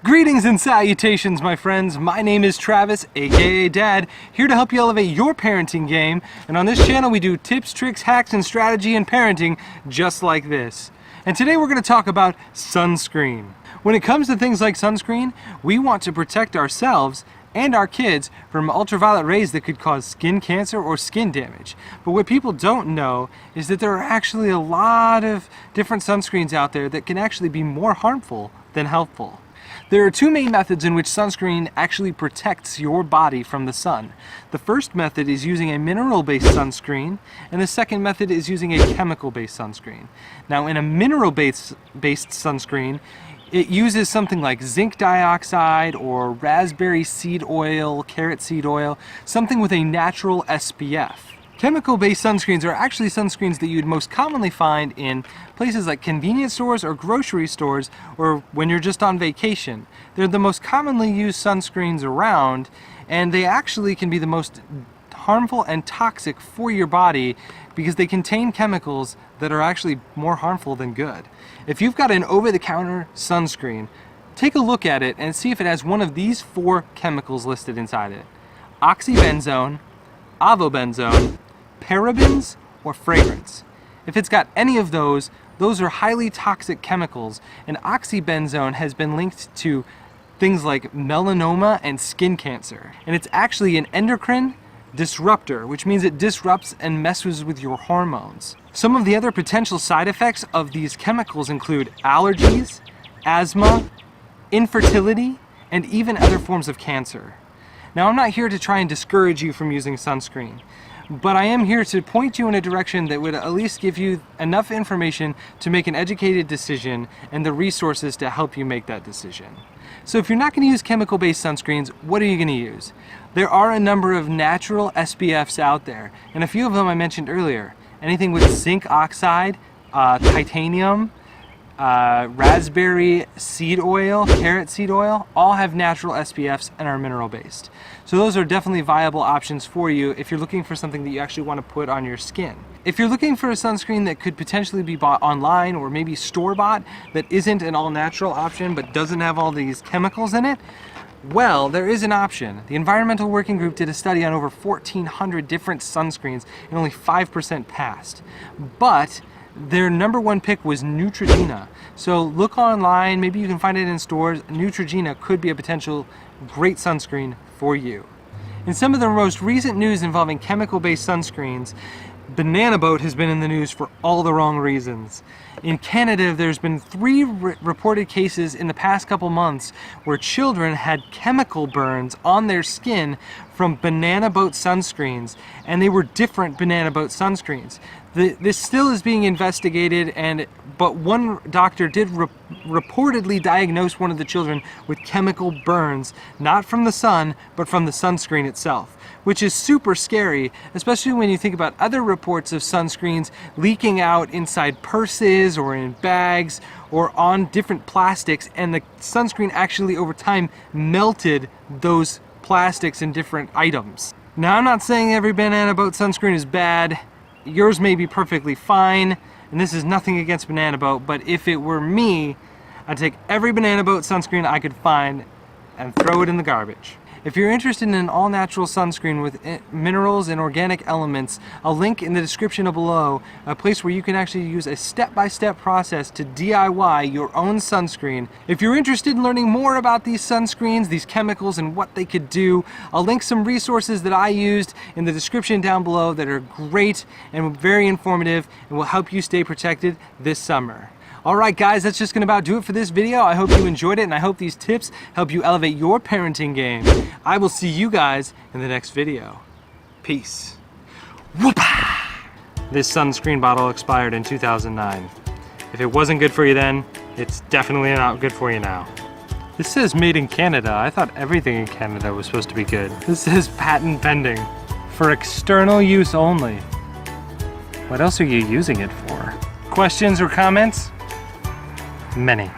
Greetings and salutations, my friends. My name is Travis, aka Dad, here to help you elevate your parenting game. And on this channel, we do tips, tricks, hacks, and strategy in parenting just like this. And today we're going to talk about sunscreen. When it comes to things like sunscreen, we want to protect ourselves and our kids from ultraviolet rays that could cause skin cancer or skin damage. But what people don't know is that there are actually a lot of different sunscreens out there that can actually be more harmful than helpful. There are two main methods in which sunscreen actually protects your body from the sun. The first method is using a mineral-based sunscreen, and the second method is using a chemical-based sunscreen. Now, in a mineral-based sunscreen, it uses something like zinc dioxide or raspberry seed oil, carrot seed oil, something with a natural SPF. Chemical-based sunscreens are actually sunscreens that you'd most commonly find in places like convenience stores or grocery stores, or when you're just on vacation. They're the most commonly used sunscreens around, and they actually can be the most harmful and toxic for your body because they contain chemicals that are actually more harmful than good. If you've got an over-the-counter sunscreen, take a look at it and see if it has one of these four chemicals listed inside it: oxybenzone, avobenzone, parabens, or fragrance. If it's got any of those are highly toxic chemicals, and oxybenzone has been linked to things like melanoma and skin cancer. And it's actually an endocrine disruptor, which means it disrupts and messes with your hormones. Some of the other potential side effects of these chemicals include allergies, asthma, infertility, and even other forms of cancer. Now, I'm not here to try and discourage you from using sunscreen, but I am here to point you in a direction that would at least give you enough information to make an educated decision and the resources to help you make that decision. So if you're not going to use chemical-based sunscreens, what are you going to use? There are a number of natural SPFs out there, and a few of them I mentioned earlier. Anything with zinc oxide, titanium, raspberry seed oil, carrot seed oil, all have natural SPFs and are mineral based. So those are definitely viable options for you if you're looking for something that you actually want to put on your skin. If you're looking for a sunscreen that could potentially be bought online or maybe store-bought that isn't an all-natural option but doesn't have all these chemicals in it, well, there is an option. The Environmental Working Group did a study on over 1,400 different sunscreens and only 5% passed. But their number one pick was Neutrogena. So look online, maybe you can find it in stores. Neutrogena could be a potential great sunscreen for you. In some of the most recent news involving chemical-based sunscreens, Banana Boat has been in the news for all the wrong reasons. In Canada, there's been 3 reported cases in the past couple months where children had chemical burns on their skin from Banana Boat sunscreens, and they were different Banana Boat sunscreens. This still is being investigated, but one doctor did reportedly diagnose one of the children with chemical burns, not from the sun, but from the sunscreen itself, which is super scary, especially when you think about other reports of sunscreens leaking out inside purses or in bags or on different plastics, and the sunscreen actually over time melted those plastics in different items. Now, I'm not saying every Banana Boat sunscreen is bad. Yours may be perfectly fine, and this is nothing against Banana Boat, but if it were me, I'd take every Banana Boat sunscreen I could find and throw it in the garbage. If you're interested in an all-natural sunscreen with minerals and organic elements, I'll link in the description below a place where you can actually use a step-by-step process to DIY your own sunscreen. If you're interested in learning more about these sunscreens, these chemicals, and what they could do, I'll link some resources that I used in the description down below that are great and very informative and will help you stay protected this summer. Alright guys, that's just going to about do it for this video. I hope you enjoyed it, and I hope these tips help you elevate your parenting game. I will see you guys in the next video. Peace. Whoop-ah! This sunscreen bottle expired in 2009. If it wasn't good for you then, it's definitely not good for you now. This says made in Canada. I thought everything in Canada was supposed to be good. This says patent pending. For external use only. What else are you using it for? Questions or comments? Many.